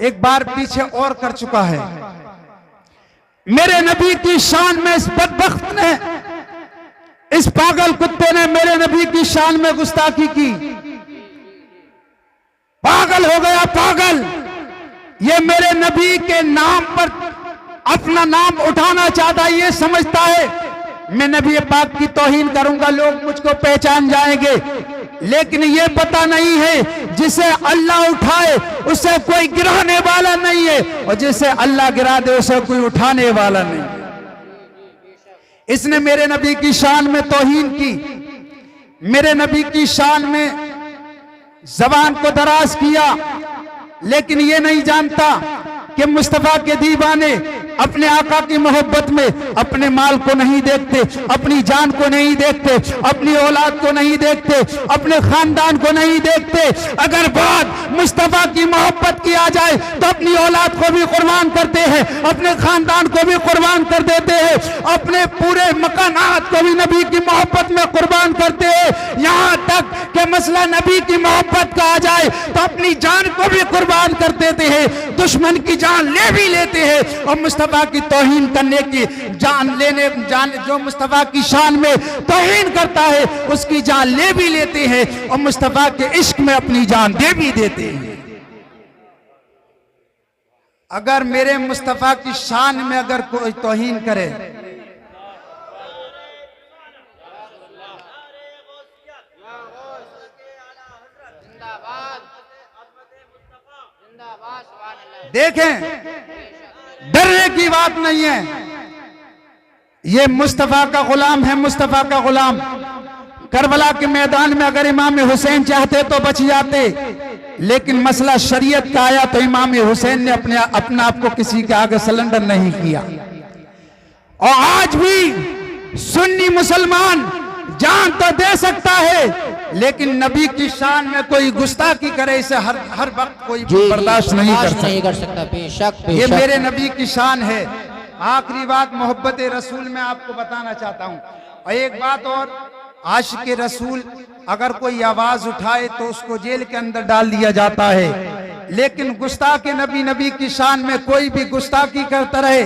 एक बार पीछे और कर चुका है। मेरे नबी की शान में इस बदबख्त ने, इस पागल कुत्ते ने मेरे नबी की शान में गुस्ताखी की। पागल हो गया, पागल। ये मेरे नबी के नाम पर अपना नाम उठाना चाहता है। ये समझता है मैं नबी पाक की तौहीन करूंगा, लोग मुझको पहचान जाएंगे। लेकिन ये पता नहीं है जिसे अल्लाह उठाए उसे कोई गिराने वाला नहीं है, और जिसे अल्लाह गिरा दे उसे कोई उठाने वाला नहीं है। इसने मेरे नबी की शान में तौहीन की, मेरे नबी की शान में जबान को दराज किया। लेकिन ये नहीं जानता कि मुस्तफा के दीवाने अपने आका की मोहब्बत में अपने माल को नहीं देखते, अपनी जान को नहीं देखते, अपनी औलाद को नहीं देखते, अपने खानदान को नहीं देखते। अगर बात मुस्तफा की मोहब्बत की आ जाए तो अपनी औलाद को भी कुर्बान करते हैं, अपने खानदान को भी कुर्बान कर देते हैं, अपने पूरे मकानात को भी नबी की मोहब्बत में कुर्बान करते हैं। यहाँ तक कि मसला नबी की मोहब्बत का आ जाए तो अपनी जान को भी कुर्बान कर देते हैं, दुश्मन की जान ले भी लेते हैं। और मुस्तफा की तौहीन करने की जान जो मुस्तफा की शान में तौहीन करता है उसकी जान ले भी लेते हैं, और मुस्तफा के इश्क में अपनी जान दे भी देते हैं। अगर मेरे मुस्तफा की शान में अगर कोई तौहीन करे, देखें, डरने की बात नहीं है। ये मुस्तफा का गुलाम है, मुस्तफा का गुलाम। करबला के मैदान में अगर इमाम हुसैन चाहते तो बच जाते, लेकिन मसला शरीयत का आया तो इमाम हुसैन ने अपना आप को किसी के आगे सरेंडर नहीं किया। और आज भी सुन्नी मुसलमान जान तो दे सकता है, लेकिन नबी की शान में कोई गुस्ताखी करे इसे हर वक्त कोई बर्दाश्त नहीं कर सकता। बेशक ये मेरे नबी की शान है। आखिरी बात मोहब्बत रसूल में आपको बताना चाहता हूं। और एक बात और, आशिक रसूल अगर कोई आवाज उठाए तो उसको जेल के अंदर डाल दिया जाता है, लेकिन गुस्ताख नबी की शान में कोई भी गुस्ताखी करता रहे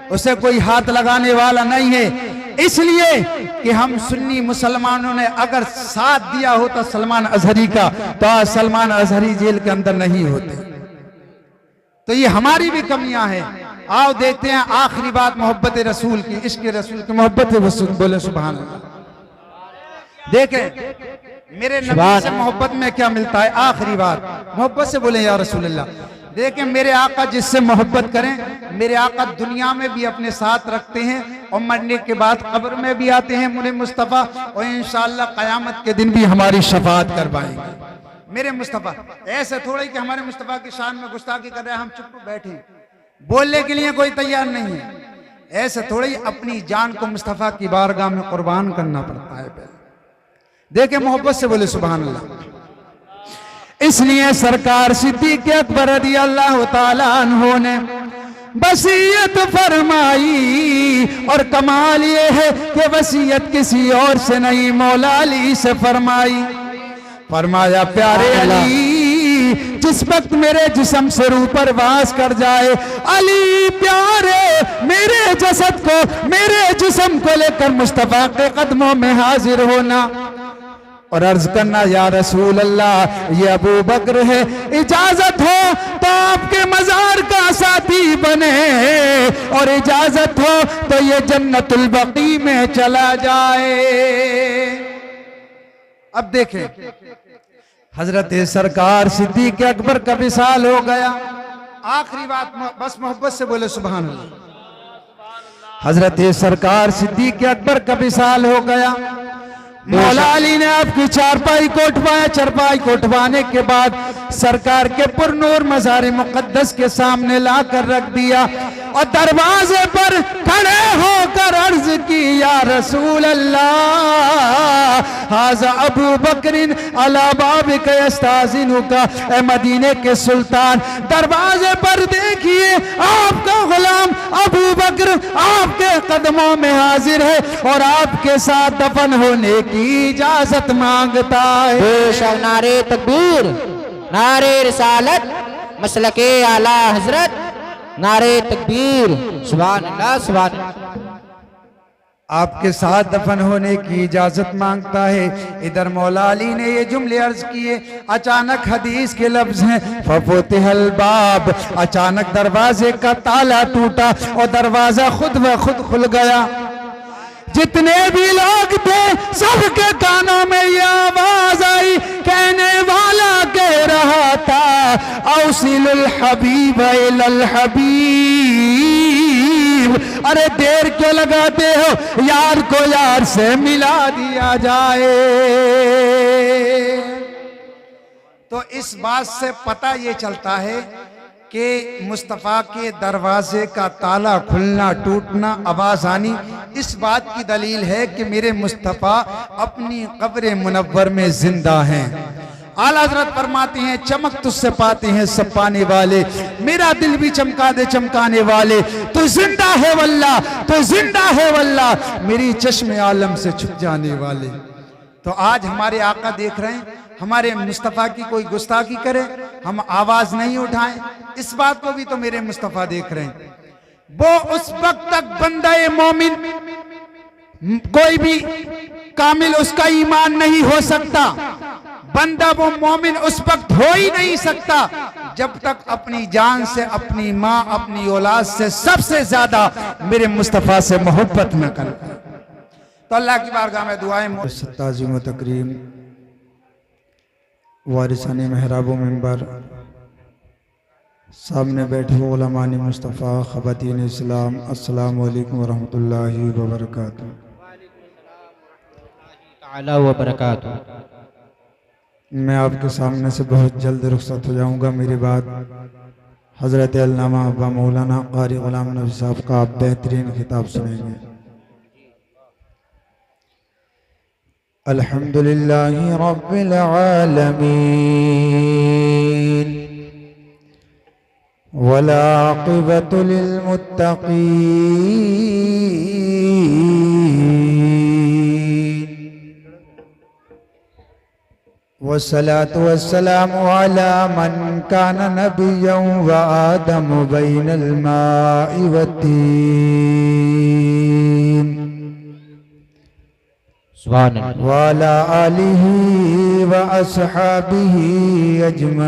उसे कोई हाथ लगाने वाला नहीं है। इसलिए कि हम सुन्नी मुसलमानों ने अगर साथ दिया होता सलमान अजहरी का, तो आज सलमान अजहरी जेल के अंदर नहीं होते। तो ये हमारी भी कमियां हैं। आओ देखते हैं आखिरी बात मोहब्बत रसूल की, इश्क रसूल की मोहब्बत रसूल। बोले सुभान अल्लाह। देखें मेरे नबी से मोहब्बत में क्या मिलता है। आखिरी बात मोहब्बत से बोले या रसूल अल्लाह। देखें मेरे आका जिससे मोहब्बत करें, मेरे आका दुनिया में भी अपने साथ रखते हैं और मरने के बाद कब्र में भी आते हैं मुझे मुस्तफ़ा, और इंशाअल्लाह क़यामत के दिन भी हमारी शफाअत करवाएंगे। मेरे मुस्तफ़ा ऐसे थोड़े कि हमारे मुस्तफ़ा की शान में गुस्ताखी कर रहे हैं हम चुप बैठे, बोलने के लिए कोई तैयार नहीं है। ऐसे थोड़े ही अपनी जान को मुस्तफ़ा की बारगाह में कुर्बान करना पड़ता है। देखें मोहब्बत से बोले सुभान अल्लाह। इसलिए सरकार सिद्दीक़ अकबर रज़ियल्लाहु ताला अन्हु ने वसीयत फरमाई, और कमाल ये है कि वसीयत किसी और से नहीं मौला अली से फरमाई। फरमाया प्यारे अली जिस वक्त मेरे जिस्म से रूह पर वास कर जाए, अली प्यारे मेरे जसद को, मेरे जिस्म को लेकर मुस्तफा के कदमों में हाजिर होना और अर्ज करना या रसूल अल्लाह ये अबू बकर है, इजाजत हो तो आपके मजार का साथी बने, और इजाजत हो तो ये जन्नतुल बकी में चला जाए। अब देखें हजरत सरकार सिद्दीक़ अकबर का विसाल हो गया। आखिरी बात बस मोहब्बत से बोले सुभान अल्लाह। हजरत सरकार सिद्दीक़ अकबर का विसाल हो गया। मौला अली ने आपकी चारपाई को उठवाया। चारपाई को उठवाने के बाद सरकार के पुरनूर मज़ार मुक़द्दस के सामने लाकर रख दिया और दरवाजे पर खड़े होकर अर्ज की या रसूल अल्लाह हाज़ा अबू बकरिन अला बाबिक यस्ताज़िनुका, ए मदीने के सुल्तान दरवाजे पर देखिए आपका गुलाम अबू बकर आपके कदमों में हाजिर है और आपके साथ दफन होने की इजाजत मांगता है। बेशक नारे तकबीर, नारे रिसालत, मसलके आला हजरत, नारे तकबीर, सुभान अल्लाह सुभान अल्लाह। आपके साथ दफन होने की इजाजत मांगता है। इधर मौला अली ने ये जुमले अर्ज किए, अचानक हदीस के लफ्ज हैं फफुतिहल बाब, अचानक दरवाजे का ताला टूटा और दरवाजा खुद व खुद खुल गया। जितने भी लोग थे सबके कानों में ये आवाज आई, कहने वाला कह रहा था औसिलुल हबीब इलल हबीब, अरे देर क्यों लगाते हो, यार को यार से मिला दिया जाए। तो इस बात से पता ये चलता है कि मुस्तफ़ा के दरवाजे का ताला खुलना टूटना आवाज आनी इस बात की दलील है कि मेरे मुस्तफ़ा अपनी कब्र मुनव्वर में जिंदा हैं। आला हज़रत फरमाती हैं चमक तुझसे पाते हैं सब पाने वाले, मेरा दिल भी चमका दे चमकाने वाले, तू जिंदा है वल्लाह, तू जिंदा है वल्लाह, मेरी चश्मे आलम से छुप जाने वाले। तो आज हमारे आका देख रहे हैं, हमारे मुस्तफ़ा की कोई गुस्ताखी करे हम आवाज नहीं उठाएं, इस बात को भी तो मेरे मुस्तफ़ा देख रहे हैं। वो उस वक्त तक बंदा मोमिन कोई भी कामिल उसका ईमान नहीं हो सकता, बंदा वो मोमिन उस वक्त हो ही नहीं सकता जब तक अपनी जान से, अपनी माँ, अपनी औलाद से सबसे ज्यादा मेरे मुस्तफ़ा से मोहब्बत न कर। तो अल्लाह की बारगाह में दुआएं ताज़ीम व तकरीम वारिसाने महराब मिंबर, सामने बैठे उलमानी मुस्तफ़ा ख़वातीन इस्लाम, अस्सलामु अलैकुम व रहमतुल्लाहि व बरकातुहू। मैं आपके सामने से बहुत जल्द रुखसत हो जाऊंगा। मेरी बात हज़रत अल्लामा व मौलाना क़ारी ग़ुलाम नबी साहब का आप बेहतरीन खिताब सुनेंगे। अल्हम्दुलिल्लाहि रब्बिल आलमीन वल आक़िबतु लिल मुत्तक़ीन वस्सलातु वस्सलामु अला मन काना नबिय्यन व आदम बैनल माइ वत्तीन वाला आलिही व अस्हाबिही अजमईन,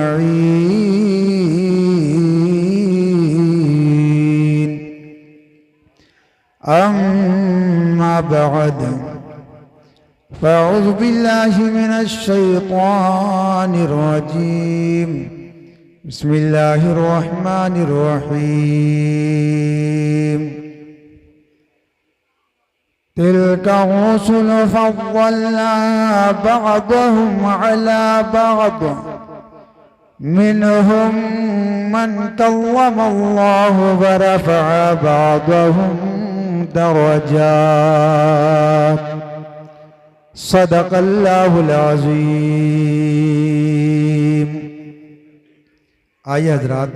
अम्मा बअद, फ़अऊज़ु बिल्लाहि मिनश शैतानिर रजीम, बिस्मिल्लाहिर रहमानिर रहीम। तिल्का रुसुल फ़द्दलना बअदहुम अला बअद, मिनहुम मन कल्लमा अल्लाहु व रफ़अ बअदहुम दरजात, सदक़ल्लाहुल अज़ीम। आइए हज़रात,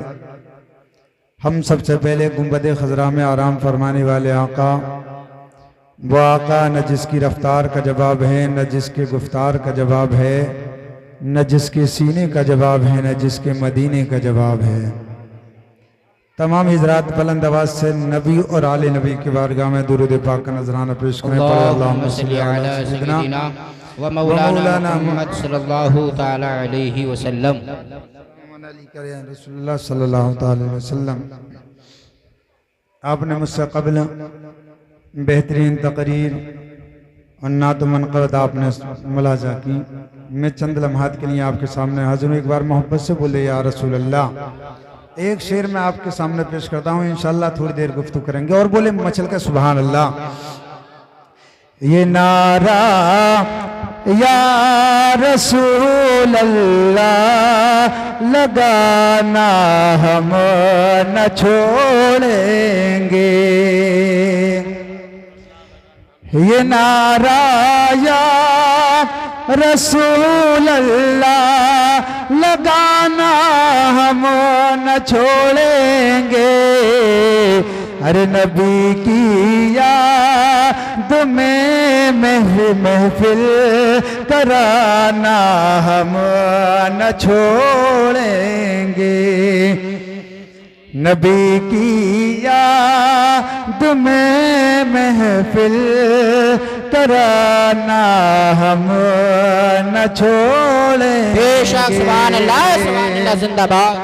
हम सबसे पहले गुंबद खज़रा में आराम फरमाने वाले आका, वो आका न जिसकी रफ्तार का जवाब है, न जिसके गुफ्तार का जवाब है, न जिसके सीने का जवाब है, न जिसके मदीने का जवाब है। तमाम हज़रात बुलंद आवाज़ से नबी और आले नबी की बारगाह में दुरूद पाक का नजराना पेश करें। अल्लाहुम्मा सल्ली अला सय्यिदिना व मौलाना मुहम्मद सल्लल्लाहु तआला अलैहि वसल्लम। रसूलुल्लाह सल्लल्लाहु तआला अलैहि वसल्लम। आपने मुझसे क़ब्ल बेहतरीन तकरीर और नात मनक़बत आपने मुलाज़ा की। मैं चंद लम्हात के लिए आपके सामने हाज़िर हूँ। एक बार मोहब्बत से बोले या रसूल अल्लाह। एक शेर मैं आपके सामने पेश करता हूँ, इंशाअल्लाह थोड़ी देर गुफ्तगू करेंगे। और बोले मचल का सुभान अल्लाह। ये नारा या रसूल अल्लाह लगाना हम न छोड़ेंगे, ये नारा या रसूल अल्लाह लगाना हम न छोड़ेंगे। अरे नबी की याद तुम्हें महफिल कराना हम न छोड़ेंगे। नबी की याद में महफिल कराना हम न छोड़ेंगे। बेशक सुभान अल्लाह जिंदाबाद।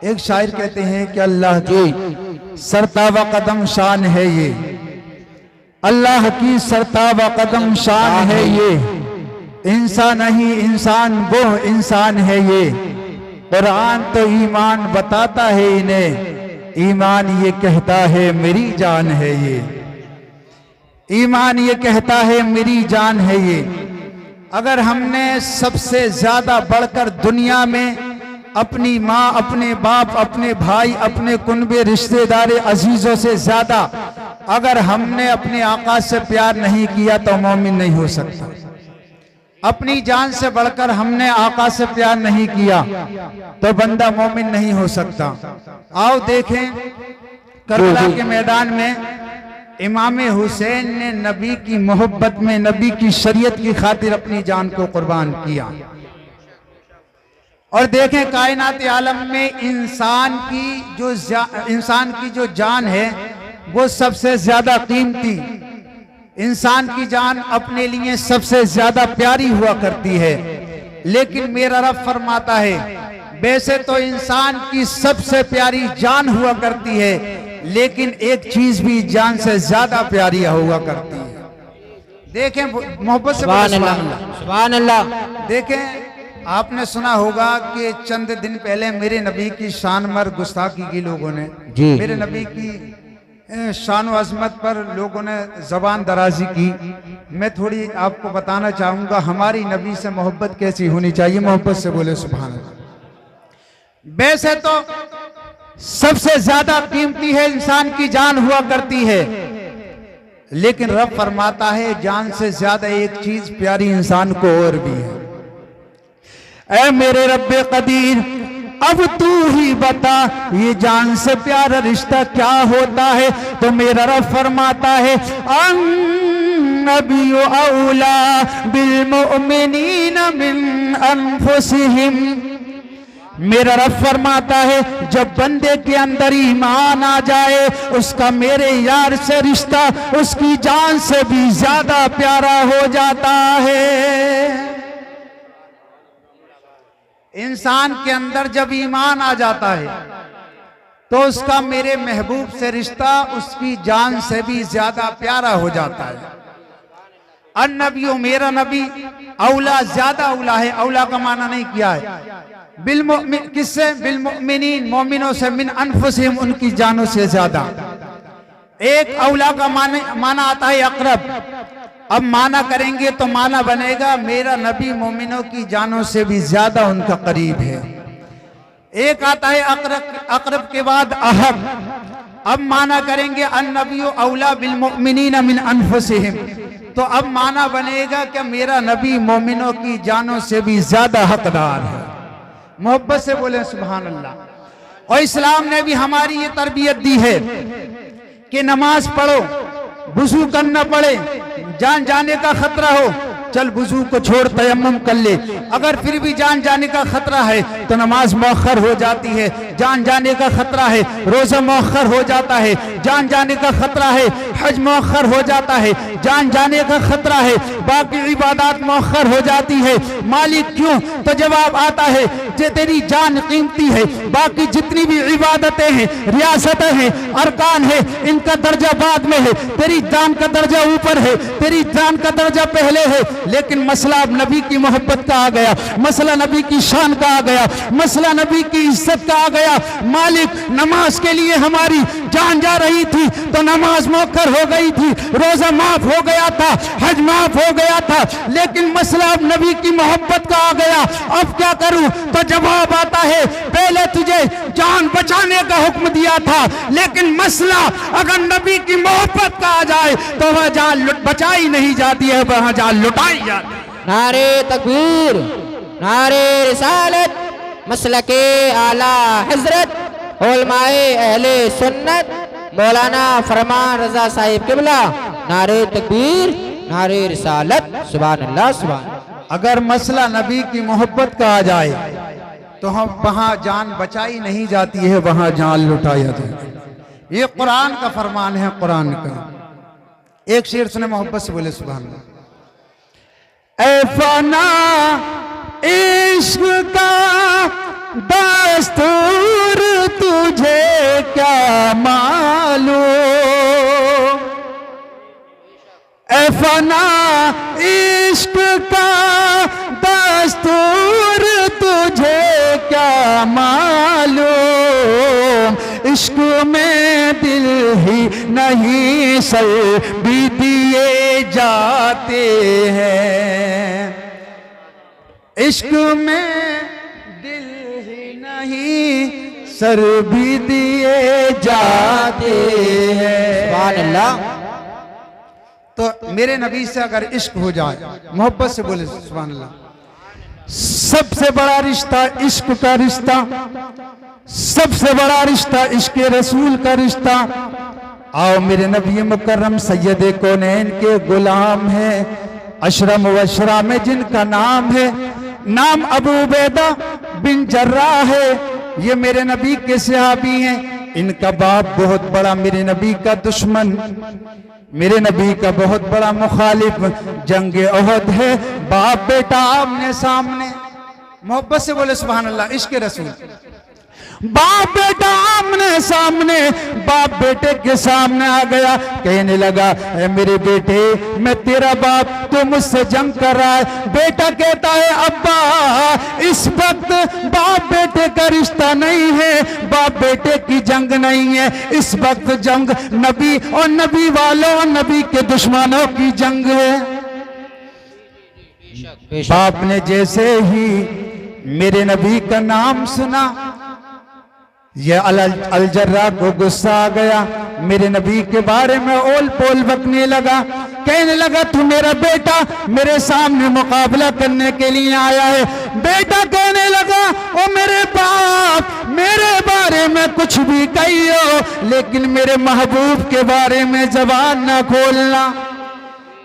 एक शायर कहते हैं कि अल्लाह की सरतावा कदम शान है ये, अल्लाह की सरतावा कदम शान है ये, इंसान नहीं इंसान वो इंसान है ये। कुरान तो ईमान बताता है इन्हें, ईमान ये कहता है मेरी जान है ये, ईमान ये कहता है मेरी जान है ये। अगर हमने सबसे ज्यादा बढ़कर दुनिया में अपनी माँ, अपने बाप, अपने भाई, अपने कुनबे रिश्तेदार अजीजों से ज्यादा अगर हमने अपने आका से प्यार नहीं किया तो मोमिन नहीं हो सकता। अपनी जान से बढ़कर हमने आका से प्यार नहीं किया तो बंदा मोमिन नहीं हो सकता। आओ देखें करबला के मैदान में इमाम हुसैन ने नबी की मोहब्बत में, नबी की शरीयत की खातिर अपनी जान को कुर्बान किया। और देखें कायनात आलम में इंसान की जो जान है वो सबसे ज्यादा कीमती, इंसान की जान अपने लिए सबसे ज्यादा प्यारी हुआ करती है। लेकिन मेरा रब फरमाता है वैसे तो इंसान की सबसे प्यारी जान हुआ करती है, लेकिन एक चीज भी जान से ज्यादा प्यारी हुआ करती है। देखें मोहब्बत से सुभान अल्लाह। देखें आपने सुना होगा कि चंद दिन पहले मेरे नबी की शान मर गुस्ताखी की लोगों ने, मेरे नबी की शान व अजमत पर लोगों ने जबान दराजी की। मैं थोड़ी आपको बताना चाहूंगा हमारी नबी से मोहब्बत कैसी होनी चाहिए। मोहब्बत से बोले सुभान अल्लाह। वैसे तो सबसे ज्यादा कीमती है इंसान की जान हुआ करती है, लेकिन रब फरमाता है जान से ज्यादा एक चीज प्यारी इंसान को और भी है। ऐ मेरे रब्बे कदीर अब तू ही बता ये जान से प्यारा रिश्ता क्या होता है। तो मेरा रब फरमाता है अन्नबिय्यु औला बिल मुमिनीना मिन अनफुसिहिम। मेरा रब फरमाता है जब बंदे के अंदर ईमान आ जाए उसका मेरे यार से रिश्ता उसकी जान से भी ज्यादा प्यारा हो जाता है। इंसान के अंदर जब ईमान आ जाता है तो उसका मेरे महबूब से रिश्ता उसकी जान से भी ज्यादा प्यारा हो जाता है। अन्नबियो मेरा नबी औला ज्यादा औला है। औला का माना नहीं किया है किससे? बिलमुमिनीन मोमिनों से, मिन अनफुसिहिम उनकी जानों से ज्यादा। एक औला का माना आता है अकरब। अब माना करेंगे तो माना बनेगा मेरा नबी मोमिनों की जानों से भी ज्यादा उनका करीब है। एक आता है अकरब के बाद अहब। अब माना करेंगे अन्नबिय्यु औला बिल मुमिनीना मिन अनफुसिहिम, तो अब माना बनेगा कि मेरा नबी मोमिनों की जानों से भी ज्यादा हकदार है। मोहब्बत से बोले सुभान अल्लाह। और इस्लाम ने भी हमारी ये तरबियत दी है कि नमाज पढ़ो, वुजू करना पड़े, जान जाने का खतरा हो चल वुजू को छोड़ तयम्मुम कर ले। अगर फिर भी जान जाने का खतरा है तो नमाज मौखर हो जाती है। जान जाने का खतरा है रोजा मौखर हो जाता है। जान जाने का खतरा है हज मौखर हो जाता है। जान जाने का खतरा है बाकी इबादत मौखर हो जाती है। मालिक क्यों? तो जवाब आता है जे तेरी जान कीमती है, बाकी जितनी भी इबादतें हैं, रियासतें हैं, अरकान है, इनका दर्जा बाद में है, तेरी जान का दर्जा ऊपर है, तेरी जान का दर्जा पहले है। लेकिन मसला अब नबी की मोहब्बत का आ गया, मसला नबी की शान का आ गया, मसला नबी की इज्जत का आ गया। मालिक नमाज के लिए हमारी जान जा रही थी तो नमाज मौखर हो गई थी, रोजा माफ हो गया था, हज माफ हो गया था, लेकिन मसला अब नबी की मोहब्बत का आ गया। अब क्या करूं? तो जवाब आता है पहले तुझे जान बचाने का हुक्म दिया था, लेकिन मसला अगर नबी की मोहब्बत का आ जाए तो वह जान बचाई नहीं जाती है, वह जान लुटाई जाती है। नारे तकबीर, नारे रिसालत, मसलके आला हजरत उलमाए अहले सुन्नत मौलाना फरमान रजा साहिब किबला नारे तकबीर, नारे रिसालत, सुभान अल्लाह सुभान। अगर मसला नबी की मोहब्बत का आ जाए तो हम वहां जान बचाई नहीं जाती है, वहां जान लुटाया जाए। ये कुरान का फरमान है, कुरान का। एक शेर सुने मोहब्बत से, बोले सुभान अल्लाह। ऐ फना इश्क का दस्तूर तुझे क्या मालूम, ऐ फना इश्क का दस्तूर तुझे क्या मालूम, इश्क में दिल ही नहीं सर भी दिए जाते हैं, इश्क में दिल ही नहीं सर भी दिए जाते हैं। सुभान अल्लाह। तो मेरे नबी से अगर इश्क हो जाए, मोहब्बत से बोले सुभान अल्लाह, सबसे बड़ा रिश्ता इश्क का रिश्ता, सबसे बड़ा रिश्ता इश्क रसूल का रिश्ता। आओ मेरे नबी मुकर्रम सैयद कौनैन के गुलाम है, अशरम वशरा में जिनका नाम है, नाम अबू उबैदा बिन जर्राह है, ये मेरे नबी के सहाबी हैं। इनका बाप बहुत बड़ा मेरे नबी का दुश्मन, मेरे नबी का बहुत बड़ा मुखालिफ, जंगे ओहद है, बाप बेटा आमने सामने। मोहब्बत से बोले सुभान अल्लाह। इश्क रसूल, बाप बेटा आमने सामने, बाप बेटे के सामने आ गया, कहने लगा ए मेरे बेटे मैं तेरा बाप, तो मुझसे जंग कर रहा है। बेटा कहता है अब्बा इस वक्त बाप बेटे का रिश्ता नहीं है, बाप बेटे की जंग नहीं है, इस वक्त जंग नबी और नबी वालों और नबी के दुश्मनों की जंग है। बाप ने जैसे ही मेरे नबी का नाम सुना, ये अलजर्रा को गुस्सा आ गया, मेरे नबी के बारे में ओल पोल बकने लगा, कहने लगा तू मेरा बेटा मेरे सामने मुकाबला करने के लिए आया है। बेटा कहने लगा ओ मेरे बाप मेरे बारे में कुछ भी कहियो, लेकिन मेरे महबूब के बारे में जबान ना खोलना,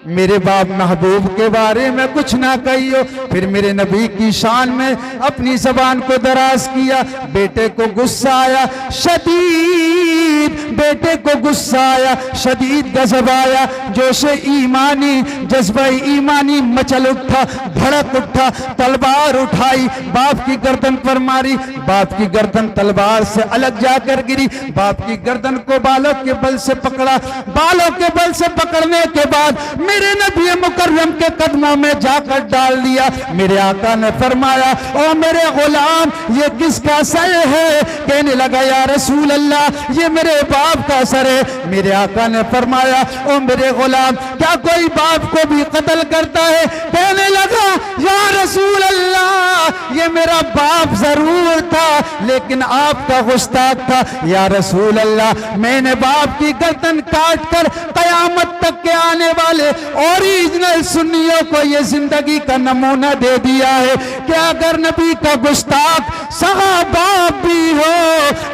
मेरे बाप महबूब के बारे में कुछ ना कहियो। फिर मेरे नबी की शान में अपनी जबान को दराज किया। बेटे को गुस्सा आया शदीद, बेटे को गुस्सा आया शदीद, गजब आया, जोश ईमानी जज्बा ईमानी मचल उठा, भड़क उठा, तलवार उठाई, बाप की गर्दन पर मारी, बाप की गर्दन तलवार से अलग जाकर गिरी, बाप की गर्दन को बालों के बल से पकड़ा, बालों के बल से पकड़ने के बाद मेरे नबी मुकर्रम के कदमों में जाकर डाल दिया। मेरे आका ने फरमाया ओ मेरे गुलाम ये किसका सर है? कहने लगा या रसूल अल्लाह ये मेरे बाप का सर है। मेरे आका ने फरमाया ओ मेरे गुलाम क्या कोई बाप को भी कत्ल करता है? कहने लगा या रसूल अल्लाह ये मेरा बाप जरूर था लेकिन आपका गुस्ताख था। या रसूल अल्लाह मैंने बाप की गर्दन काट कर कयामत तक के आने वाले ओरिजिनल सुन्नियों को ये जिंदगी का नमूना दे दिया है कि अगर नबी का गुस्ताख सगा बाप भी हो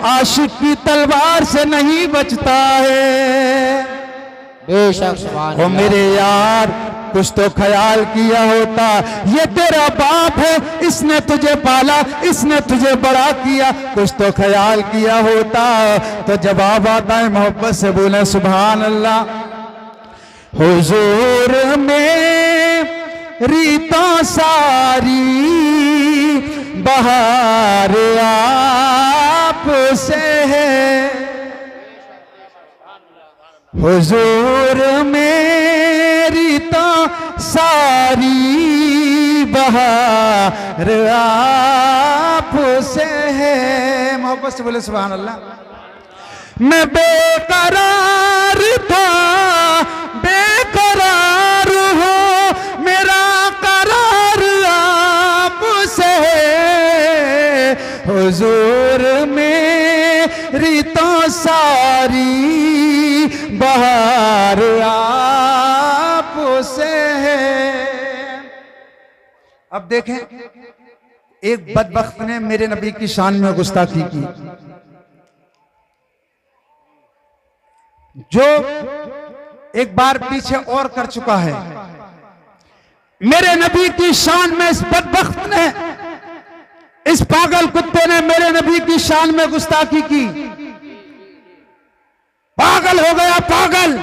आशिक की तलवार से नहीं बचता है। बेशक सुभान ओ मेरे यार कुछ तो ख्याल किया होता, ये तेरा बाप है, इसने तुझे पाला, इसने तुझे बड़ा किया, कुछ तो ख्याल किया होता। तो जवाब आता है मोहब्बत से बोले सुभान अल्लाह। हुजूर में रीतों सारी बहार आप से है, हुजूर मेरी तो सारी बहार आप से है। मोहब्बत से बोले सुभान अल्लाह। मैं बेकरार था बेकरार हूँ, मेरा करार आप से है, हुजूर मेरी तो सारी बहार आप से है। अब देखें एक बदबख्त ने मेरे नबी की शान में गुस्ताखी की, जो एक बार पीछे और कर चुका है। मेरे नबी की शान में इस बदबख्त ने, इस पागल कुत्ते ने मेरे नबी की शान में गुस्ताखी की। पागल हो गया, पागल।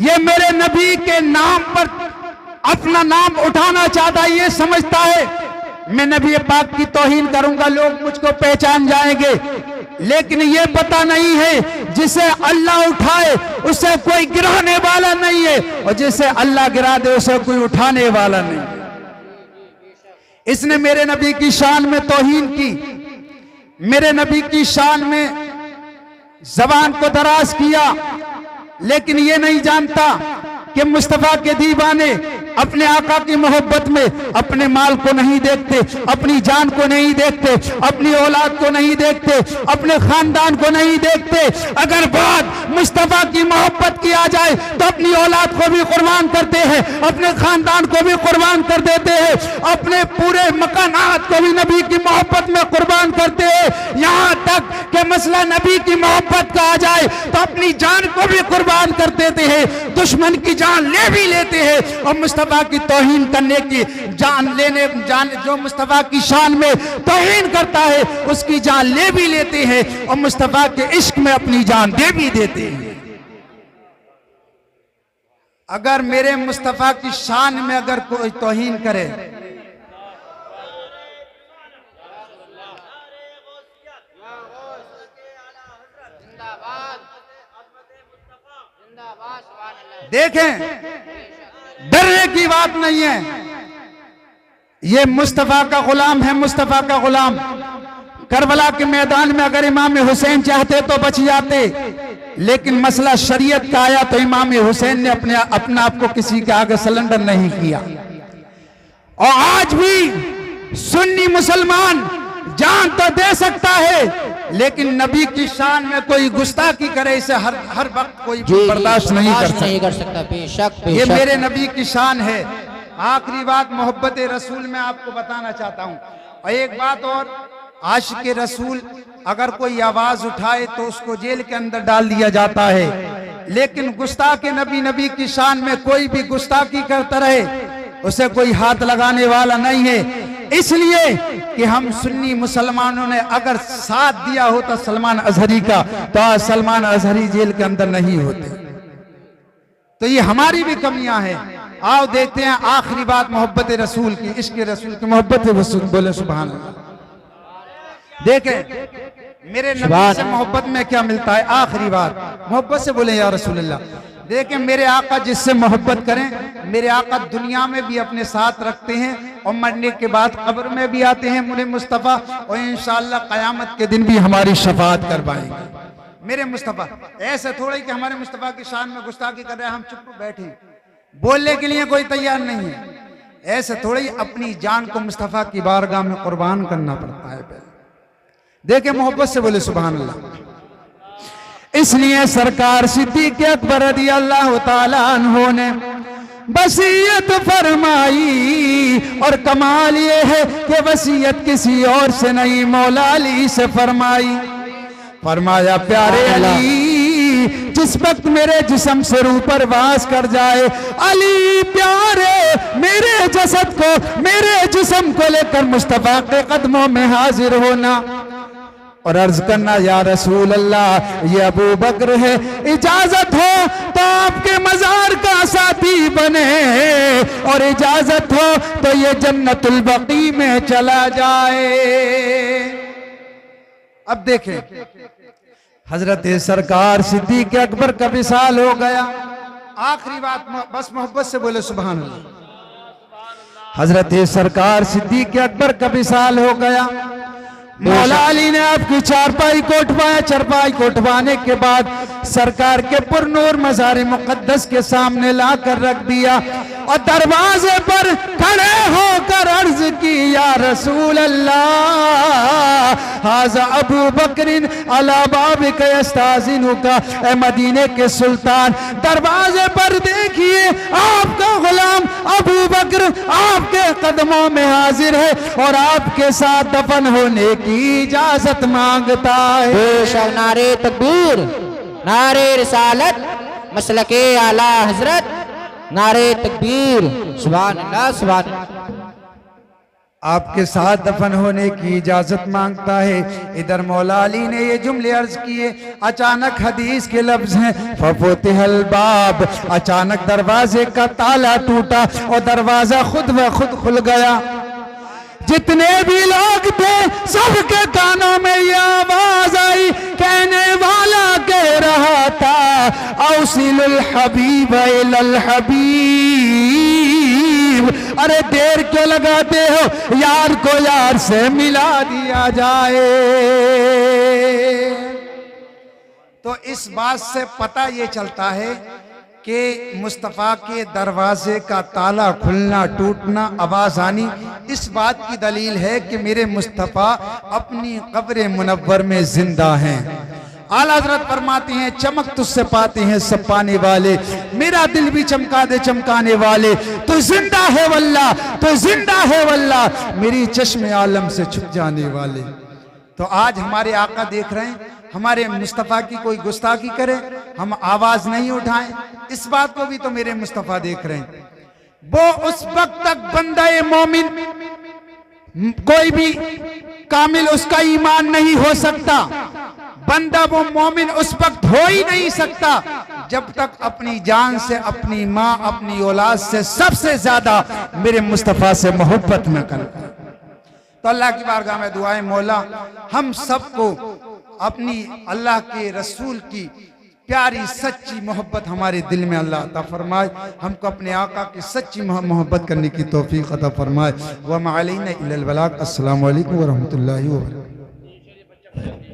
ये मेरे नबी के नाम पर अपना नाम उठाना चाहता है। ये समझता है मैं नबी पाक की तौहीन करूंगा, लोग मुझको पहचान जाएंगे। लेकिन ये पता नहीं है जिसे अल्लाह उठाए उसे कोई गिराने वाला नहीं है, और जिसे अल्लाह गिरा दे उसे कोई उठाने वाला नहीं है। इसने मेरे नबी की शान में तौहीन की, मेरे नबी की शान में जबान को दराज किया। लेकिन ये नहीं जानता कि मुस्तफा के दीवाने अपने आका की मोहब्बत में अपने माल को नहीं देखते, अपनी जान को नहीं देखते, अपनी औलाद को नहीं देखते, अपने खानदान को नहीं देखते। अगर बात मुस्तफा की मोहब्बत की आ जाए तो अपनी औलाद को भी कुर्बान करते हैं, अपने खानदान को भी कुर्बान कर देते हैं, अपने पूरे मकानात को भी नबी की मोहब्बत में कुर्बान करते हैं। यहाँ तक कि मसला नबी की मोहब्बत का आ जाए तो अपनी जान को भी कुर्बान कर देते हैं, दुश्मन की जान ले भी लेते हैं। और मुस्तफा की तौहीन करने की जान जो मुस्तफा की शान में तौहीन करता है उसकी जान ले भी लेते हैं, और मुस्तफा के इश्क में अपनी जान दे भी देते हैं। अगर मेरे मुस्तफा की शान में अगर कोई तौहीन करे, देखें, डरने की बात नहीं है। ये मुस्तफा का गुलाम है, मुस्तफा का गुलाम। करबला के मैदान में अगर इमाम हुसैन चाहते तो बच जाते, लेकिन मसला शरीयत का आया तो इमाम हुसैन ने अपना आप को किसी के आगे सरेंडर नहीं किया। और आज भी सुन्नी मुसलमान जान तो दे सकता है, लेकिन नबी की शान में कोई गुस्ताखी करे इसे हर वक्त कोई बर्दाश्त नहीं कर सकता। बेशक ये मेरे नबी की शान है। आखिरी बात मोहब्बत रसूल में आपको बताना चाहता हूँ। और एक बात और, आशिक रसूल अगर कोई आवाज उठाए तो उसको जेल के अंदर डाल दिया जाता है, लेकिन गुस्ताख नबी की शान में कोई भी गुस्ताखी करता रहे उसे कोई हाथ लगाने वाला नहीं है। इसलिए कि हम सुन्नी मुसलमानों ने अगर साथ दिया होता सलमान अजहरी का तो आज सलमान अजहरी जेल के अंदर नहीं होते। तो ये हमारी भी कमियां हैं। आओ देखते हैं आखिरी बात मोहब्बत रसूल की, इश्क रसूल की मोहब्बत रसूल। बोले सुभान अल्लाह। देखें मेरे नबी से मोहब्बत में क्या मिलता है। आखिरी बात मोहब्बत से बोले या रसूल अल्लाह। देखें मेरे आका जिससे मोहब्बत करें, मेरे आका दुनिया में भी अपने साथ रखते हैं और मरने के बाद कब्र में भी आते हैं मेरे मुस्तफ़ा, और इंशाअल्लाह क़यामत के दिन भी हमारी शफाअत करवाएंगे मेरे मुस्तफ़ा। ऐसे थोड़ी कि हमारे मुस्तफ़ा की शान में गुस्ताखी कर रहे हैं हम चुप बैठे, बोलने के लिए कोई तैयार नहीं है। ऐसे थोड़ी अपनी जान को मुस्तफ़ा की बारगाह में कुर्बान करना पड़ता है। देखें मोहब्बत से बोले सुभान अल्लाह। इसलिए सरकार सिद्दीक़ अकबर रज़ियल्लाहु ताला अन्हु ने वसीयत फरमाई, और कमाल ये है कि वसीयत किसी और से नहीं मौला अली से फरमाई। फरमाया प्यारे अली जिस वक्त मेरे जिस्म से रूह पर वास कर जाए, अली प्यारे मेरे जसद को, मेरे जिस्म को लेकर मुस्तफा के कदमों में हाजिर होना और अर्ज करना या रसूल अल्लाह ये अबू बकर है, इजाजत हो तो आपके मजार का साथी बने, और इजाजत हो तो ये जन्नतुल बकी में चला जाए। अब देखें हजरत सरकार सिद्दीक़ अकबर का विसाल हो गया। आखिरी बात बस मोहब्बत से बोले सुभान अल्लाह। हजरत सरकार सिद्दीक़ अकबर का विसाल हो गया। मौला अली ने आपकी चारपाई को उठवाया। चारपाई को उठवाने के बाद सरकार के पुरनूर मज़ार मुक़द्दस के सामने लाकर रख दिया और दरवाजे पर खड़े होकर अर्ज की या रसूल अल्लाह हाज़ा अबू बकरिन अला बाबिक यस्ताज़िनुका, ए मदीने के सुल्तान दरवाजे पर देखिए आपका गुलाम अबू बकर आपके कदमों में हाजिर है और आपके साथ दफन होने की इजाजत मांगता है। बेशक नारे तकबीर, नारे रिसालत, मसलके आला हजरत, नारे तकबीर, सुभान अल्लाह सुभान अल्लाह। आपके साथ दफन होने की इजाजत मांगता है। इधर मौला अली ने ये जुमले अर्ज किए, अचानक हदीस के लफ्ज हैं फफुतिहल बाब, अचानक दरवाजे का ताला टूटा और दरवाजा खुद ब खुद खुल गया। जितने भी लोग थे सबके कानों में ये आवाज आई, कहने वाला कह रहा था औसिलुल हबीब इलल हबीब, अरे देर क्यों लगाते हो, यार को यार से मिला दिया जाए। तो इस बात से पता ये चलता है कि मुस्तफ़ा के दरवाजे का ताला खुलना टूटना आवाज आनी इस बात की दलील है कि मेरे मुस्तफ़ा अपनी कब्र मुनव्वर में जिंदा हैं। आला हज़रत फरमाती हैं चमक तुझसे पाते हैं सब पाने वाले, मेरा दिल भी चमका दे चमकाने वाले, तो जिंदा है वल्लाह, तो जिंदा है वल्लाह, मेरी चश्मे आलम से छुप जाने वाले। तो आज हमारे आका देख रहे हैं, हमारे मुस्तफ़ा की कोई गुस्ताखी करे हम आवाज नहीं उठाएं, इस बात को भी तो मेरे मुस्तफ़ा देख रहे हैं। वो उस वक्त तक बंदे मोमिन, कोई भी कामिल उसका ईमान नहीं हो सकता, बंदा वो मोमिन उस वक्त हो ही नहीं सकता जब तक अपनी जान से, अपनी माँ, अपनी औलाद से सबसे ज्यादा मेरे मुस्तफ़ा से मोहब्बत न कर। तो अल्लाह की बारगाह में दुआएं, मौला हम सबको अपनी अल्लाह के रसूल की प्यारी सच्ची मोहब्बत हमारे दिल में अल्लाह अता फरमाए, हमको अपने आका की सच्ची मोहब्बत करने की तौफीक अता फरमाए। व मा अलैना इल्लल बलाग। अस्सलामु अलैकुम व रहमतुल्लाहि व बरकातहू।